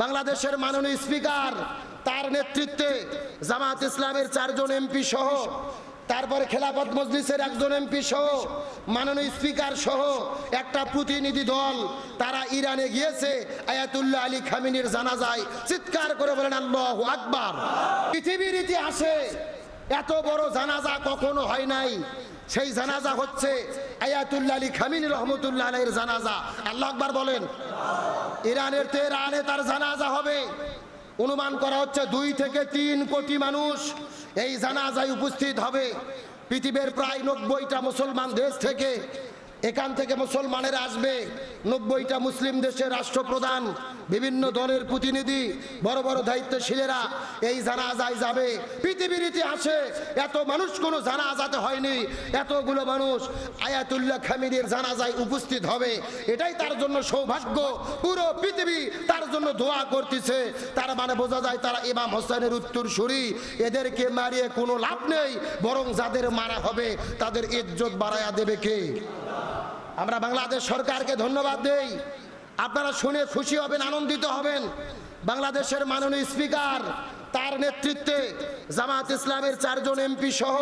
বাংলাদেশের মাননীয় স্পিকার তার নেতৃত্বে জামাত ইসলামের 4 জন এমপি সহ তারপরে খেলাফত মজলিসের একজন এমপি সহ মাননীয় স্পিকার সহ একটা প্রতিনিধি দল তারা ইরানে গিয়েছে আয়াতুল্লাহ আলী খামেনির জানাজায়। চিৎকার করে বলেন আল্লাহু আকবার। পৃথিবীর ইতিহাসে এত বড় জানাজা কখনো হয় নাই। সেই জানাজা হচ্ছে আয়াতুল্লাহ আলী খামেনি রহমতুল্লাহ আলাইহির জানাজা। আল্লাহু আকবার বলেন। ইরানের তেহরানে তার জানাজা হবে। অনুমান করা হচ্ছে 2 থেকে 3 কোটি মানুষ এই জানাজায় উপস্থিত হবে। পৃথিবীর প্রায় 90টা মুসলমান দেশ থেকে এখান থেকে মুসলমানেরা আসবে। 90টা মুসলিম দেশের রাষ্ট্রপ্রধান, বিভিন্ন দলের প্রতিনিধি, বড় বড় দায়িত্বশীলেরা এই জানাজায় যাবে। পৃথিবীর ইতিহাসে এত মানুষ কোনো জানাজাতে হয়নি। এতগুলো মানুষ আয়াতুল্লাহ খামেনির জানাজায় উপস্থিত হবে, এটাই তার জন্য সৌভাগ্য। পুরো পৃথিবী তার জন্য দোয়া করতেছে। তার মানে বোঝা যায় তারা ইমাম হোসেনের উত্তরসূরি। এদেরকে মারিয়ে কোনো লাভ নেই, বরং যাদের মারা হবে তাদের ইজ্জত বাড়ায়া দেবে কে? আমরা বাংলাদেশ সরকারকে ধন্যবাদ দেই। আপনারা শুনে খুশি হবেন, আনন্দিত হবেন। বাংলাদেশের মাননীয় স্পিকার তার নেতৃত্বে জামাত ইসলামের 4 জন এমপি সহ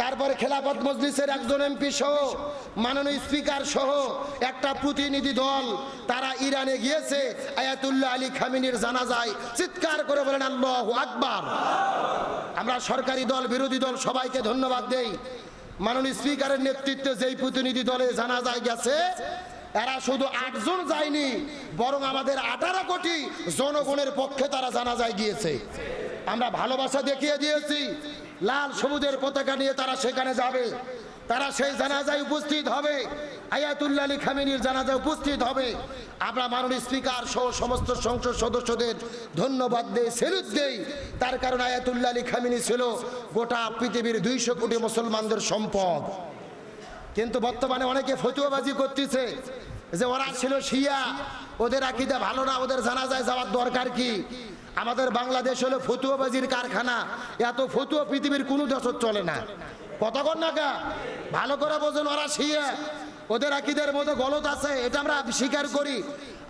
তারপরে খেলাফত মজলিসের একজন এমপি সহ মাননীয় স্পিকার সহ একটা প্রতিনিধি দল তারা ইরানে গিয়েছে আয়াতুল্লাহ আলী খামেনির জানাজায়। চিৎকার করে বলেন আল্লাহু আকবার। আমরা সরকারি দল, বিরোধী দল সবাইকে ধন্যবাদ দেই। মাননীয় স্পিকারের নেতৃত্বে যেই প্রতিনিধি দলে জানাজায় গেছে, এরা শুধু 8 জন যায়নি, বরং আমাদের 18 কোটি জনগণের পক্ষে তারা জানাজায় গিয়েছে। আমরা ভালোবাসা দেখিয়ে দিয়েছি। লাল সবুজের পতাকা নিয়ে তারা সেখানে যাবে, তারা সেই জানাজায় উপস্থিত হবে, আয়াতুল্লাহ আলী খামেনির জানাজায় উপস্থিত হবে। আমরা মাননীয় স্পিকার সহ সমস্ত সংসদ সদস্যদের ধন্যবাদ দেই, স্যালুট দেই। তার কারণ আয়াতুল্লাহ আলী খামেনি ছিল গোটা পৃথিবীর 200 কোটি মুসলমানদের সম্পদ। কিন্তু বর্তমানে অনেকে ফতুয়াবাজি করতেছে যে ওরা ছিল শিয়া, ওদের আকীদা ভালো না, ওদের জানাজায় যাওয়ার দরকার কি? আমাদের বাংলাদেশ হলো ফতুয়াবাজির কারখানা। এত ফতুয়া পৃথিবীর কোনো দেশে চলে না। কতক্ষণ না কা ভালো করে বোঝেন, ওরা শিয়া, ওদের আকীদের মধ্যে গলত আছে, এটা আমরা স্বীকার করি।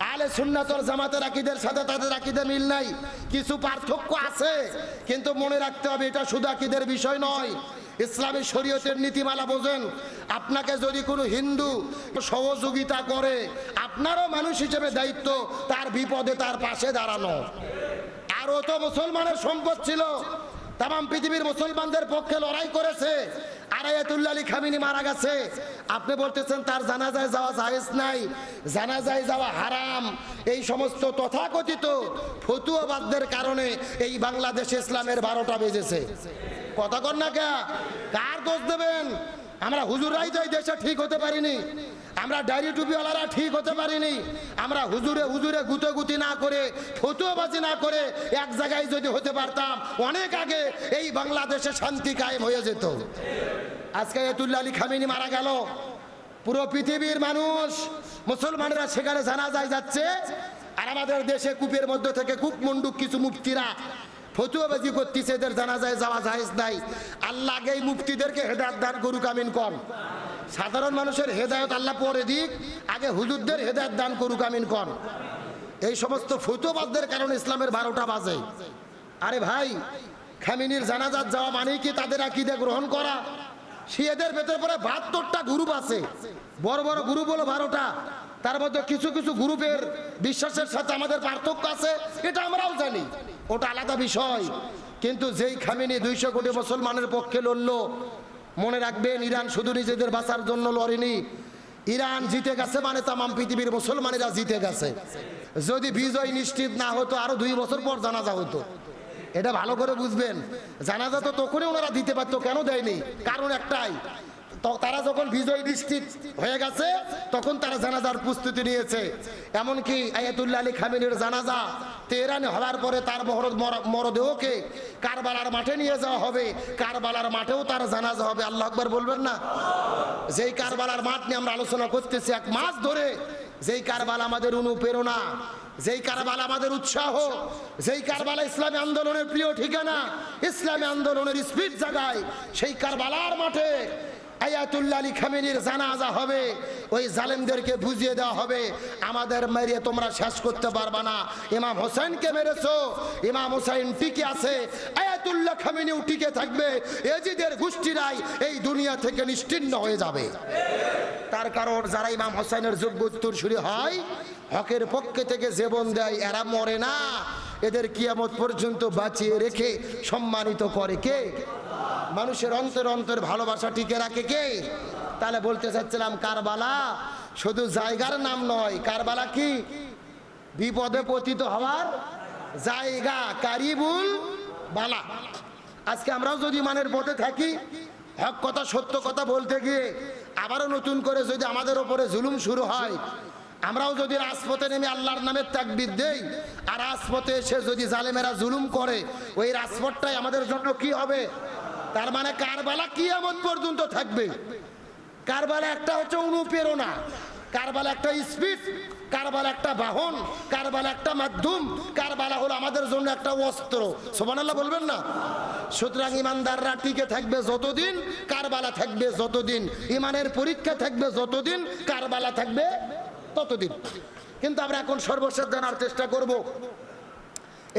আহলে সুন্নাত ওয়াল জামাতের আকীদের সাথে তাদের আকীদা মিল নাই, কিছু পার্থক্য আছে। কিন্তু মনে রাখতে হবে এটা শুধু আকীদের বিষয় নয়, ইসলামী শরীয়তের নীতিমালা বোঝেন। আপনাকে যদি কোনো হিন্দু সহযোগিতা করে, আপনারও মানুষ হিসেবে দায়িত্ব তার বিপদে তার পাশে দাঁড়ানো। আর ও তো মুসলমানের সম্পদ ছিল, তাম পৃথিবীর মুসলমানদের পক্ষে লড়াই করেছে। আর আয়াতুল্লাহ আলী খামেনি মারা গেছে, আপনি বলতেছেন তার জানাজায় যাওয়া জায়েজ নাই, জানাজায় যাওয়া হারাম। এই সমস্ত তথাকথিত ফতুয়াবাদদের কারণে এই বাংলাদেশে ইসলামের 12টা বেজেছে। কথা কর না কে? কার দোষ দেবেন? আমরা হুজুরাই যাই দেশে ঠিক হতে পারিনি, আমরা ডায়রি টুপিওয়ালারা ঠিক হতে পারিনি। আমরা হুজুরে হুজুরে গুতি না করে, ফতুয়াবাজি না করে এক জায়গায় যদি হতে পারতাম, অনেক আগে এই বাংলাদেশে শান্তি কায়েম হয়ে যেত। আজকে আয়াতুল্লাহ আলী খামেনি মারা গেল, পুরো পৃথিবীর মানুষ মুসলমানেরা সেখানে জানাজায় যাচ্ছে। আর আমাদের দেশে কূপের মধ্য থেকে কূপমণ্ডুক কিছু মুফতিরা ফতুয়াবাজি করতেছে, এদের জানাজায় যাওয়া জায়েজ নাই। আল্লাহ আগে এই মুফতিদেরকে হেদায়েত দান করুক, আমিন কর। সাধারণ মানুষের হেদায়েত আল্লাহ পরে দিক, আগে হুজুরদের হেদায়েত দান করুক, আমিন কর। এই সমস্ত ফতুয়াবাদদের কারণে ইসলামের 12টা বাজে। আরে ভাই, খামেনির জানাজাত যাওয়া মানে কি তাদের আকীদা গ্রহণ করা? শিয়াদের ভেতরে পরে 72টা গ্রুপ আছে, বড় বড় গ্রুপ হলো 12টা। তার মধ্যে কিছু কিছু গ্রুপের বিশ্বাসের সাথে আমাদের পার্থক্য আছে, এটা আমরাও জানি, ওটা আলাদা বিষয়। কিন্তু যেই খামেনি 200 কোটি মুসলমানের পক্ষে লড়লো, মনে রাখবেন ইরান শুধু নিজেদের বাঁচার জন্য লড়েনি। ইরান জিতে গেছে মানে তাম পৃথিবীর মুসলমানেরা জিতে গেছে। যদি বিজয় নিশ্চিত না হতো, আরো 2 বছর পর জানাজা হতো। এটা ভালো করে বুঝবেন। জানাজা তো তখনই ওনারা দিতে পারতো, কেন দেয়নি? কারণ একটাই, তারা যখন বিজয় নিশ্চিত হয়ে গেছে তখন তারা জানাজার প্রস্তুতি নিয়েছে। এমনকি আয়াতুল্লাহ আলী খামেনির জানাজা তেহরানে হওয়ার পরে তার মরদেহকে কারবালার মাঠে নিয়ে যাওয়া হবে, কারবালার মাঠেও তার জানাজা হবে। আল্লাহু আকবার বলবেন না? যেই কারবালার মাঠ নিয়ে আমরা আলোচনা করতেছি 1 মাস ধরে, যেই কারবালা আমাদের অনুপ্রেরণা, যেই কারবালা আমাদের উৎসাহ, যেই কারবালা ইসলামী আন্দোলনের প্রিয় ঠিকানা, ইসলামী আন্দোলনের স্পিড জাগায়, সেই কারবালার মাঠে আয়াতুল্লাহ আলী খামেনির জানাজা হবে, ওই জালেমদেরকে বুঝিয়ে দেওয়া হবে আমাদের মেরে তোমরা শেষ করতে পারবা না। ইমাম হোসেনকে মেরেছো, ইমাম হোসেন টিকে আছে, আয়াতুল্লাহ খামেনিও টিকে থাকবে, এজিদের গোষ্ঠীরাই এই দুনিয়া থেকে নিশ্চিহ্ন হয়ে যাবে। তার কারণ যারা ইমাম হোসেনের যোগ্য উত্তরসূরি হয়, হকের পক্ষে থেকে জীবন দেয়, এরা মরে না, এদের কিয়ামত পর্যন্ত বাঁচিয়ে রেখে সম্মানিত করে কে? মানুষের অন্তর অন্তর ভালোবাসা টিকে রাখে কে? তাহলে বলতে চাচ্ছিলাম কারবালা শুধু জায়গার নাম নয়, কারবালা কি বিপদে পতিত হওয়ার জায়গা, কারিবুল বালা। আজকে আমরাও যদি ইমানের পথে থাকি, হক কথা সত্য কথা বলতে গিয়ে আবারও নতুন করে যদি আমাদের ওপরে জুলুম শুরু হয়, আমরাও যদি রাজপথে নেমে আল্লাহর নামে তাকবীর দেই, আর রাজপথে এসে যদি জালেমেরা জুলুম করে, ওই রাজপথটাই আমাদের জন্য কি হবে? তার মানে কারবালা কিয়ামত পর্যন্ত থাকবে। কারবালা একটা হচ্ছে অনুপ্রেরণা, কারবালা একটা স্পিড, কারবালা একটা বাহন, কারবালা একটা মাধ্যম, কারবালা হলো আমাদের জন্য একটা অস্ত্র। সুবহানাল্লাহ বলবেন না? সুতরাং ইমানদাররা টিকে থাকবে যতদিন, কারবালা থাকবে যতদিন, ইমানের পরীক্ষা থাকবে যতদিন, কারবালা থাকবে ততদিন। কিন্তু আমরা এখন সর্বশেষ জানার চেষ্টা করব,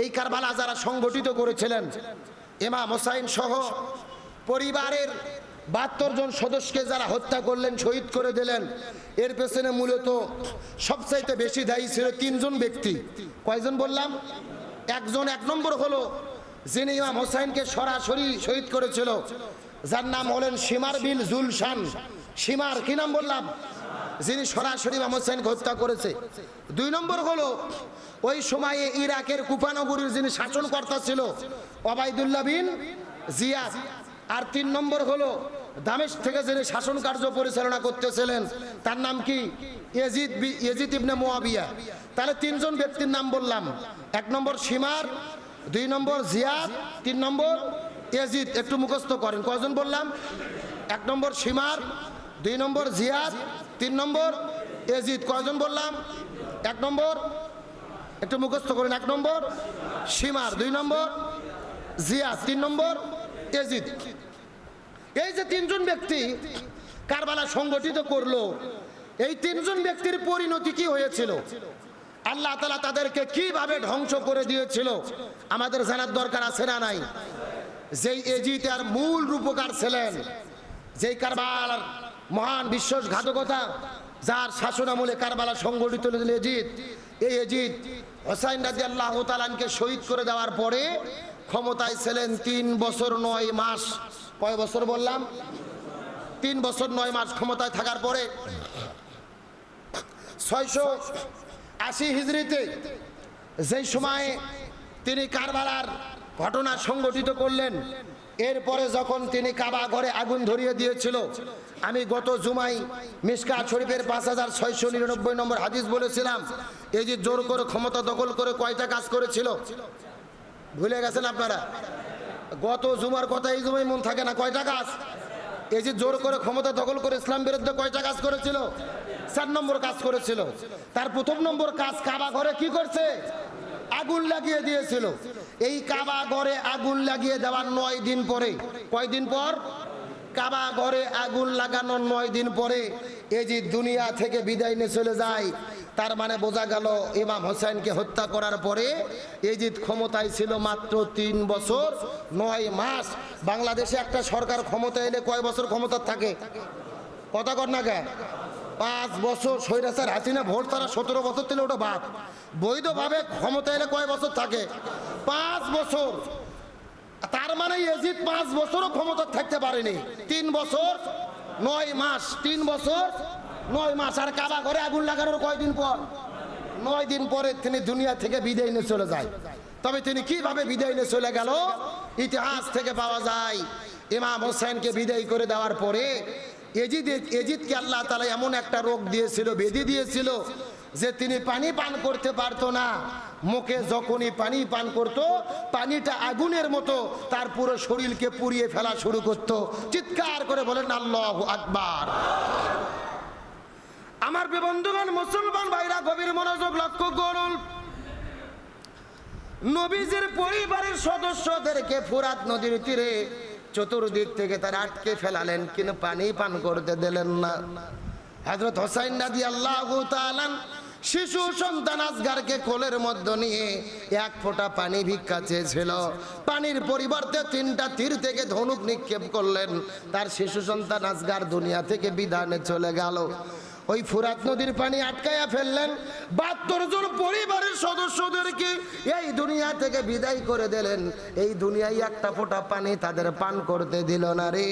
এই কারবালা যারা সংগঠিত করেছিলেন, ইমাম হোসাইন সহ পরিবারের 72 জন সদস্যকে যারা হত্যা করলেন, শহীদ করে দিলেন, এর পেছনে মূলত সবচাইতে বেশি দায়ী ছিল 3 জন ব্যক্তি। কয়জন বললাম? একজন, এক নম্বর হলো যিনি ইমাম হোসাইনকে সরাসরি শহীদ করেছিল, যার নাম হলেন শিমার বিন জুলশান। শিমার কি নাম বললাম? যিনি সরাসরি ইমাম হোসেনকে হত্যা করেছে। 2 নম্বর হলো ওই সময়ে ইরাকের কুফা নগরীর যিনি শাসনকর্তা ছিল, ওবায়দুল্লাহ বিন জিয়াদ। আর 3 নম্বর হলো দামেস্ক থেকে যিনি শাসন কার্য পরিচালনা করতেছিলেন, তার নাম কি? ইয়াজিদ ইবনে মুয়াবিয়া। তাহলে 3 জন ব্যক্তির নাম বললাম। 1 নম্বর শিমার, 2 নম্বর জিয়াদ, 3 নম্বর ইয়াজিদ। একটু মুখস্থ করেন, কয়জন বললাম? 1 নম্বর শিমার, 2 নম্বর জিয়াদ, 3 নম্বর ইয়াজিদ। কয়জন বললাম? 1 নম্বর, একটু মুখস্থ করেন, 1 নম্বর শিমার, 2 নম্বর জিয়াদ, 3 নম্বর ইয়াজিদ। এই যে 3 জন ব্যক্তি কারবালা সংগঠিত করলো, এই 3 জন ব্যক্তির পরিণতি কি হয়েছিল, আল্লাহ তাআলা তাদেরকে কিভাবে ধ্বংস করে দিয়েছিল, আমাদের জানার দরকার আছে না নাই? যেই ইয়াজিদ আর মূল রূপকার ছিলেন, যেই কারবালার মহান বিশ্বাসঘাতকতা, যার শাসনামলে কারবালা সংগঠিত হয়েছিল ইয়াজিদ, এই ইয়াজিদ হোসাইন রাদিয়াল্লাহু তাআলাকে শহীদ করে দেওয়ার পরে ক্ষমতায় ছিলেন 3 বছর 9 মাস। কয় বছর বললাম? 3 বছর 9 মাস ক্ষমতায় থাকার পরে 680 হিজরিতে যেই সময়ে তিনি কারবালার ঘটনা সংগঠিত করলেন, এরপরে যখন তিনি কাবা ঘরে আগুন ধরিয়ে দিয়েছিল, আমি গত জুমায় মিশকাত শরীফের 5699 নম্বর হাদিস বলেছিলাম, এই যে জোর করে ক্ষমতা দখল করে কয়টা কাজ করেছিল ভুলে গেছেন আপনারা? গত জুমার কথা এই জুমায় মন থাকে না, কয়টা কাজ? এই যে জোর করে ক্ষমতা দখল করে ইসলাম বিরুদ্ধে কয়টা কাজ করেছিল? 4 নম্বর কাজ করেছিল। তার 1ম নম্বর কাজ, কাবা ঘরে কি করছে? আগুন লাগিয়ে দিয়েছিল। এই কাবা ঘরে আগুন লাগিয়ে দেওয়ার 9 দিন পরে, কয়দিন পর? কাবা ঘরে আগুন লাগানোর 9 দিন পরে এই যে দুনিয়া থেকে বিদায় নিয়ে চলে যায়। তার মানে বোঝা গেল ইমাম হোসেনকে হত্যা করার পরে ইয়াজিদ ক্ষমতায় ছিল মাত্র 3 বছর 9 মাস। বাংলাদেশে একটা সরকার ক্ষমতা এলে কয় বছর ক্ষমতা থাকে? কথা কর না কে? 5 বছর। স্বৈরাচার হাসিনা ভোট তারা 17 বছর ছিল, ওটা বাদ। বৈধভাবে ক্ষমতা এলে কয় বছর থাকে? 5 বছর। তার মানে ইয়াজিদ 5 বছরও ক্ষমতা থাকতে পারেনি, 3 বছর 9 মাস। 3 বছর 9 মাস। আর কাবা ঘরে আগুন লাগানোর কয়দিন পর? 9 দিন পরে তিনি দুনিয়া থেকে বিদায় নিয়ে চলে যায়। তবে তিনি কিভাবে বিদায় নিয়ে চলে গেল, ইতিহাস থেকে পাওয়া যায়। ইমাম হোসেনকে বিদায় করে দেওয়ার পরে ইয়াজিদকে আল্লাহ তাআলা এমন একটা রোগ দিয়েছিল, ব্যাধি দিয়েছিল, যে তিনি পানি পান করতে পারতো না। মুখে যখনই পানি পান করত, পানিটা আগুনের মতো তার পুরো শরীরকে পুড়িয়ে ফেলা শুরু করত। চিৎকার করে বলেন আল্লাহু আকবার। আমার বন্ধুগণ, মুসলমান ভাইরা, গভীর মনোযোগ লক্ষ্য করুন। নবীজির পরিবারের সদস্যদেরকে ফোরাত নদীর তীরে চতুর্দিক থেকে তারা আটকে ফেলালেন, কিন্তু পানি পান করতে দিলেন না। হযরত হোসাইন রাদিয়াল্লাহু তাআলা শিশু সন্তান আসগারকে কোলের মধ্যে নিয়ে এক ফোঁটা পানি ভিক্ষা চেয়েছিল। পানির পরিবর্তে 3টা তীর থেকে ধনুক নিক্ষেপ করলেন। তার শিশু সন্তান আসগার দুনিয়া থেকে বিদায় চলে গেল। ওই ফুরাত নদীর পানি আটকায়া ফেললেন। 72 জন পরিবারের সদস্যদেরকে এই দুনিয়া থেকে বিদায় করে দিলেন। এই দুনিয়ায় একটা ফোঁটা পানি তাদের পান করতে দিল না রে।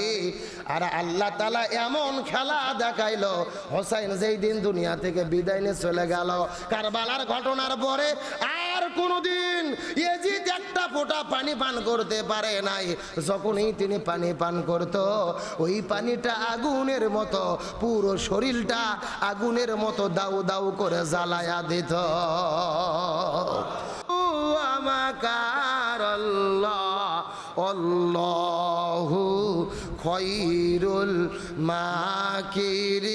আর আল্লাহ তাআলা এমন খেলা দেখাইলো, হোসাইন যেই দিন দুনিয়া থেকে বিদায় নিয়ে চলে গেল, কারবালার ঘটনার পরে আর কোনোদিন ইয়াজিদ একটা ফোঁটা পানি পান করতে পারে নাই। যখনই তিনি পানি পান করত, ওই পানিটা আগুনের মতো, পুরো শরীরটা আগুনের মতো দাউ দাউ করে জ্বালায়া দিত। আল্লাহু খায়রুল মাকিরিন।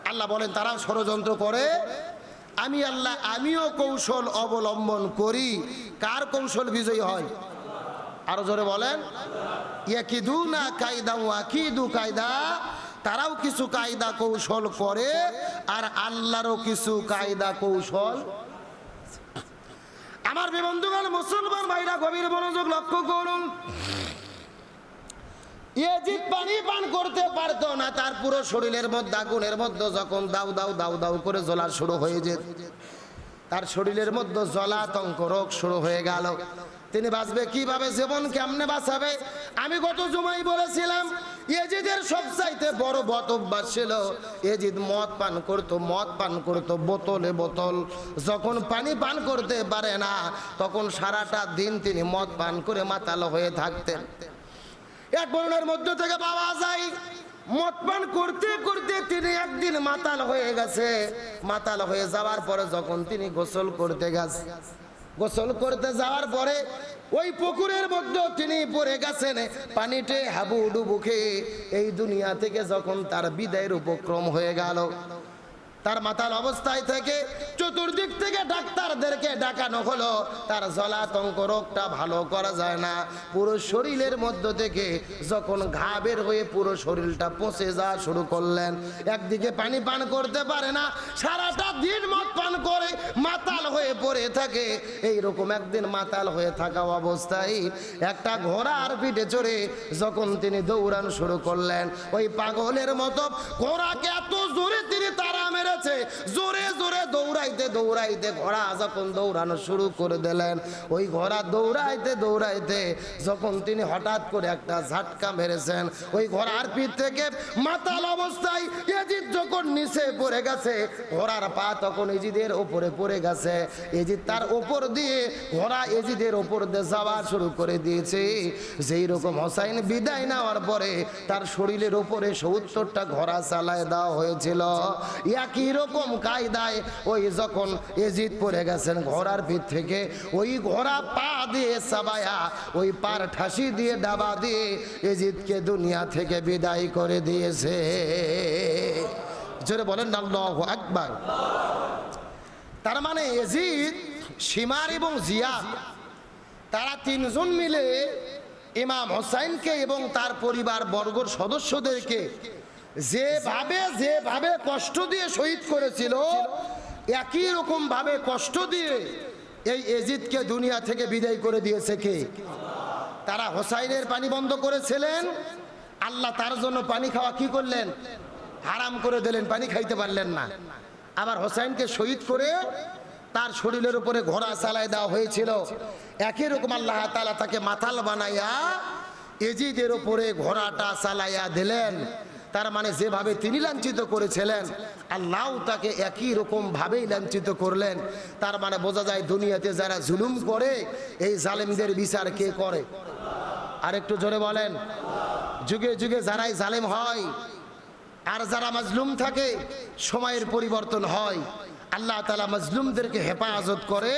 আল্লাহ বলেন তারা ষড়যন্ত্র করে, আমি আল্লাহ আমিও কৌশল অবলম্বন করি। কার কৌশল বিজয়ী হয়? আরো জোরে বলেন। ইয়াকিদুনা কায়দা ওয়া আকিদু কায়দা। তারাও কিছু কায়দা কৌশল করে, আর আল্লাহরও কিছু কায়দা কৌশল। আমার বন্ধুগণ, মুসলমান ভাইরা, গভীর মনোযোগ লক্ষ্য করুন। ইয়াজিদ পানি পান করতে পারতো না। তার পুরো শরীরের মধ্যে আগুনের মধ্যে যখন দাউ দাউ দাউ দাউ করে জ্বলা শুরু হয়ে যেত, তার শরীরের মধ্যে জ্বলাতঙ্ক রোগ শুরু হয়ে গেল। তিনি বাঁচবে কিভাবে, জীবন কেমনে বাঁচাবে? আমি গত জুমায় বলেছিলাম, ইয়াজিদের সবচাইতে বড় বদ অভ্যাস ছিল, ইয়াজিদ মদ পান করতো বোতলে বোতল। যখন পানি পান করতে পারে না, তখন সারাটা দিন তিনি মদ পান করে মাতাল হয়ে থাকতেন। এক বর্ণের মধ্যে থেকে পাওয়া যায়, মদ পান করতে করতে তিনি একদিন মাতাল হয়ে গেছে। মাতাল হয়ে যাওয়ার পরে যখন তিনি গোসল করতে যাওয়ার পরে ওই পুকুরের মধ্যে তিনি পড়ে গেছেন। পানিতে হাবুডুবু খেয়ে এই দুনিয়া থেকে যখন তার বিদায়ের উপক্রম হয়ে গেল, তার মাতাল অবস্থায় থেকে চতুর্দিক থেকে ডাক্তারদেরকে ডাকানো হলো। তার জ্বলাতঙ্ক রোগটা ভালো করা যায় না। পুরো শরীরের মধ্য থেকে যখন ঘা বের হয়ে পুরো শরীরটা পচে যাওয়া শুরু করলেন। একদিকে পানি পান করতে পারে না, সারাটা দিন মদ পান করে মাতাল হয়ে পড়ে থাকে। এইরকম একদিন মাতাল হয়ে থাকা অবস্থায় একটা ঘোড়ার পিঠে চড়ে যখন তিনি দৌড়ানো শুরু করলেন, ওই পাগলের মতো ঘোড়াকে এত জোরে তিনি তাড়া মেরে জোরে জোরে দৌড়াইতে দৌড়াইতে ঘোড়া যখন দৌড়ানো শুরু করে দিলেন, ওই ঘোড়া দৌড়াইতে দৌড়াইতে যখন তিনি হঠাৎ করে একটা ঝাটকা মেরেছেন, ওই ঘোড়ার পিঠ থেকে মাতাল অবস্থায় ইয়াজিদ যখন নিচে পড়ে গেছে, ঘোড়ার পা তখন ইয়াজিদের উপরে পড়ে গেছে। ইয়াজিদ তার উপর দিয়ে, ঘোড়া ইয়াজিদের উপর দিয়ে যাওয়া শুরু করে দিয়েছে। যেই রকম হোসাইন বিদায় নেওয়ার পরে তার শরীরের উপরে 70টা ঘোড়া চালায় দেওয়া হয়েছিল। একই রকম কায়দায় ওই যখন ইয়াজিদ পড়ে গেছেন ঘোড়ার পিঠ থেকে, ওই ঘোড়া পা দিয়ে চাবায়া, ওই পার ঠাসি দিয়ে ডাবা দিয়ে ইয়াজিদকে দুনিয়া থেকে বিদায় করে দিয়েছে। জোরে বলেন আল্লাহু আকবার। তার মানে ইয়াজিদ, শিমার এবং জিয়াদ, তারা 3 জন মিলে ইমাম হোসাইনকে এবং তার পরিবার বর্গর সদস্যদেরকে যেভাবে কষ্ট দিয়ে শহীদ করেছিল, একই রকম ভাবে কষ্ট দিয়ে এই ইয়াজিদকে দুনিয়া থেকে বিদায় করে দিয়েছে কে? তারা হোসাইনের পানি বন্ধ করেছিলেন, আল্লাহ তার জন্য পানি খাওয়া কি করলেন? হারাম করে দিলেন, পানি খাইতে পারলেন না। আবার হোসাইনকে শহীদ করে তার শরীরের উপরে ঘোড়া চালায় দেওয়া হয়েছিল। একই রকম আল্লাহ তাআলা তাকে মাতাল বানাইয়া ইয়াজিদের উপরে ঘোড়াটা চালাইয়া দিলেন। তার মানে যেভাবে তিনি লাঞ্ছিত করেছিলেন, আল্লাহ তাকে একই রকম ভাবেই লাঞ্ছিত করলেন। তার মানে বোঝা যায় দুনিয়াতে যারা জুলুম করে, এই জালেমদের বিচার কে করে? আর একটু জোরে বলেন। যুগে যুগে যারাই জালেম হয় আর যারা মাজলুম থাকে, সময়ের পরিবর্তন হয়। আল্লাহ তাআলা মাজলুমদেরকে হেফাজত করে,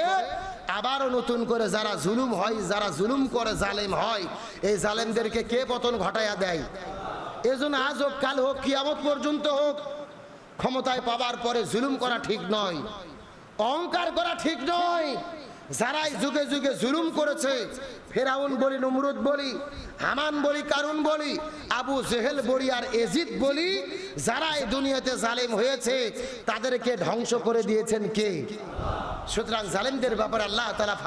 আবারও নতুন করে যারা জুলুম হয়, যারা জুলুম করে জালেম হয়, এই জালেমদেরকে কে পতন ঘটাইয়া দেয়? এজন্য আজ হোক, কাল হোক, কিয়ামত পর্যন্ত হোক, ক্ষমতায় পাওয়ার পরে জুলুম করা ঠিক নয়, অহংকার করা ঠিক নয়। যারাই যুগে যুগে জুলুম করেছে, ফেরাউন বলি, নমরুদ বলি, হামান বলি, কারুন বলি, আবু জেহেল বলি আর এজিদ বলি, যারাই দুনিয়াতে জালেম হয়েছে তাদেরকে ধ্বংস করে দিয়েছেন কে? সুতরাং জালেমদের ব্যাপারে আল্লাহ তাআলা